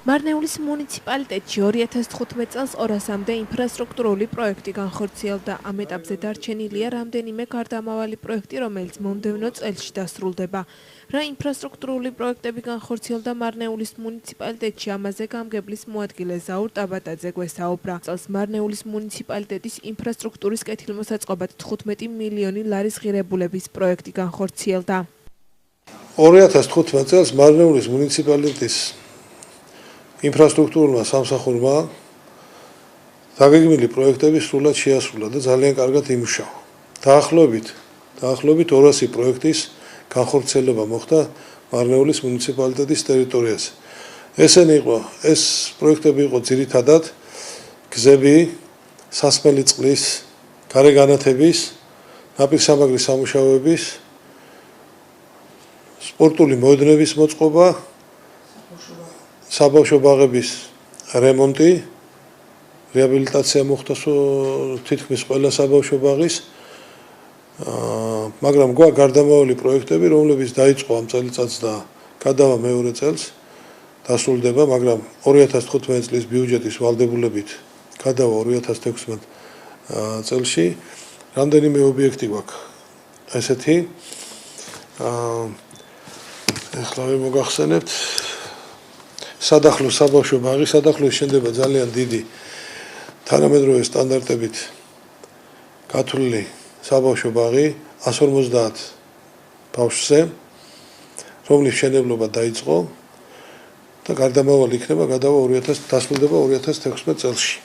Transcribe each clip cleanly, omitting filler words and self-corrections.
მარნეულის მუნიციპალიტეტში 2015 წელს 200-მდე ინფრასტრუქტურული პროექტი განხორციელდა. ამ ეტაპზე დარჩენილია რამდენიმე გარდამავალი პროექტი, რომელიც მომდევნო წელში დასრულდება. რა ინფრასტრუქტურული პროექტები განხორციელდა მარნეულის მუნიციპალიტეტში, ამაზე გამგებლის მოადგილე ზაურ ტაბატაძე გვესაუბრა. წელს მარნეულის მუნიციპალიტეტის ინფრასტრუქტურის კეთილმოსაწყობად 15 მილიონი ლარის ღირებულების პროექტი განხორციელდა. 2015 წელს მარნეულის მუნიციპალიტეტის ინფრასტრუქტურულმა სამსახურმა დაგეგმილი პროექტები სრულად შეასრულა და ძალიან კარგად იმუშავა. დაახლოებით 200 პროექტის განხორციელება მოხდა მარნეულის მუნიციპალიტეტის ტერიტორიაზე. ეს პროექტები იყო ძირითადად გზები, სასმელი წყლის, გარეგანათების, ნაპირსამაგრის სამუშაოების, სპორტული მოედნების მოწყობა, საბავშვო ბაღების რემონტი, რეაბილიტაცია მოხდა თითქმის ყველა საბავშვო ბაღის, მაგრამ გარდამავალი პროექტები, რომლებიც დაიწყო ამ წელიწადს და გადავა მეორე წელს, დასრულდება, მაგრამ 2015 წლის ბიუჯეტის ვალდებულებით გადავა 2016 წელში. რამდენიმე ობიექტი გვაქვს ესეთი. ახლა მოგახსენებთ სადახლოს საბავშვო ბაღი, სადახლოს შენდება ძალიან დიდი თანამედროვე სტანდარტებით გათვლილი საბავშვო ბაღი 150 ბავშვზე, რომლის მშენებლობა დაიწყო და გარდამავალი იქნება დასრულდება 2016 წელში.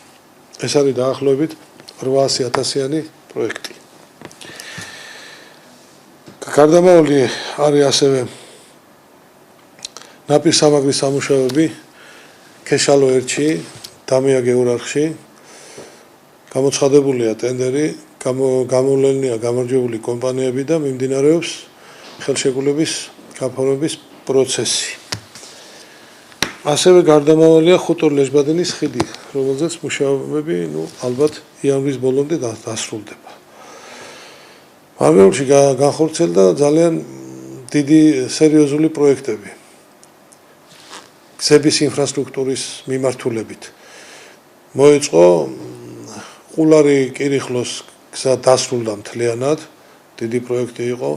ეს არის დაახლოებით 800.000-იანი პროექტი. გარდამავალი არის ასევე ნაპირსამაგრის სამუშაოები ქეშალო 1-ში, დამია გეურარხში. გამოცხადებულია ტენდერი, გამოვლენილია გამარჯვებული კომპანიები და მიმდინარეობს ხელშეკრულების გაფორმების პროცესი. ასევე გარდამავალია ხუტურ ლეჟბადინის ხიდი, რომელზეც მუშაობები ალბათ იანვრის ბოლომდე დასრულდება. მარნეულში განხორციელდა ძალიან დიდი სერიოზული პროექტები. გზების ინფრასტრუქტურის მიმართულებით. მოეწყო ყულარი-კირიხლოს გზა დასრულდა მთლიანად, დიდი პროექტი იყო.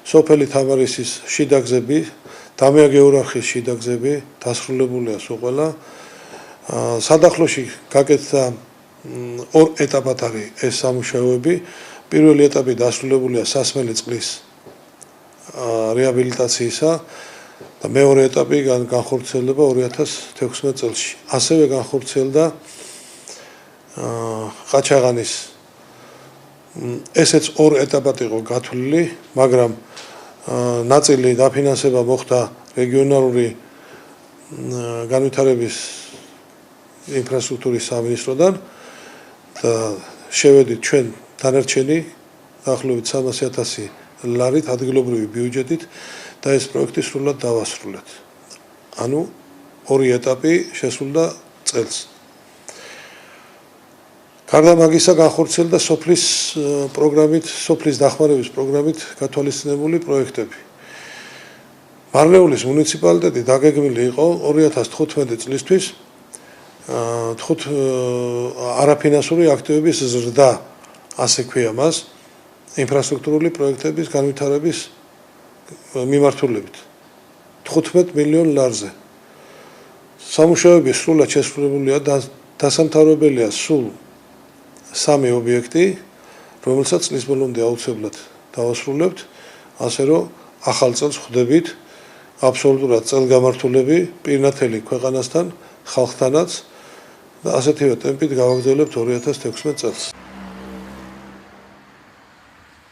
სოფელი თამარისის შიდა გზები, დამია გეურარხის შიდა გზები დასრულებულია სულ ყველა. სადახლოში გაკეთდა 2 ეტაპად არის ეს სამუშაოები. პირველი ეტაპი დასრულებულია სასმელი წყლის რეაბილიტაციისა და მეორე ეტაპი განხორციელდება 2016 წელში. ასევე განხორციელდა ყაჩაღანის ესეც 2 ეტაპად იყო გათვლილი, მაგრამ ნაწილი დაფინანსება მოხდა რეგიონალური განვითარების ინფრასტრუქტურის სამინისტროდან და შევედით ჩვენ დანარჩენი დაახლოებით 300.000 ლარით ადგილობრივი ბიუჯეტით და ეს პროექტი სრულად დავასრულეთ. ანუ 2 ეტაპი შესრულდა წელს. გარდა მაგისა განხორციელდა სოფლის დახმარების პროგრამით გათვალისწინებული პროექტები. მარნეულის მუნიციპალიტეტი დაგეგმილი იყო 2015 წლისთვის არაფინანსური აქტივების ზრდა, ასე ქვია მას, ინფრასტრუქტურული პროექტების განვითარების მიმართულებით 15 მილიონ ლარზე. სამუშაოები სრულად შესრულებულია და დასამთავრებელია სულ 3 ობიექტი, რომელსაც წლის ბოლომდე აუცილებლად დავასრულებთ, ასე რომ ახალ წელს ხვდებით აბსოლუტურად წელგამართულები პირნათელი ქვეყანასთან, ხალხთანაც და ასეთივე ტემპით გავაგრძელებთ 2016 წელს.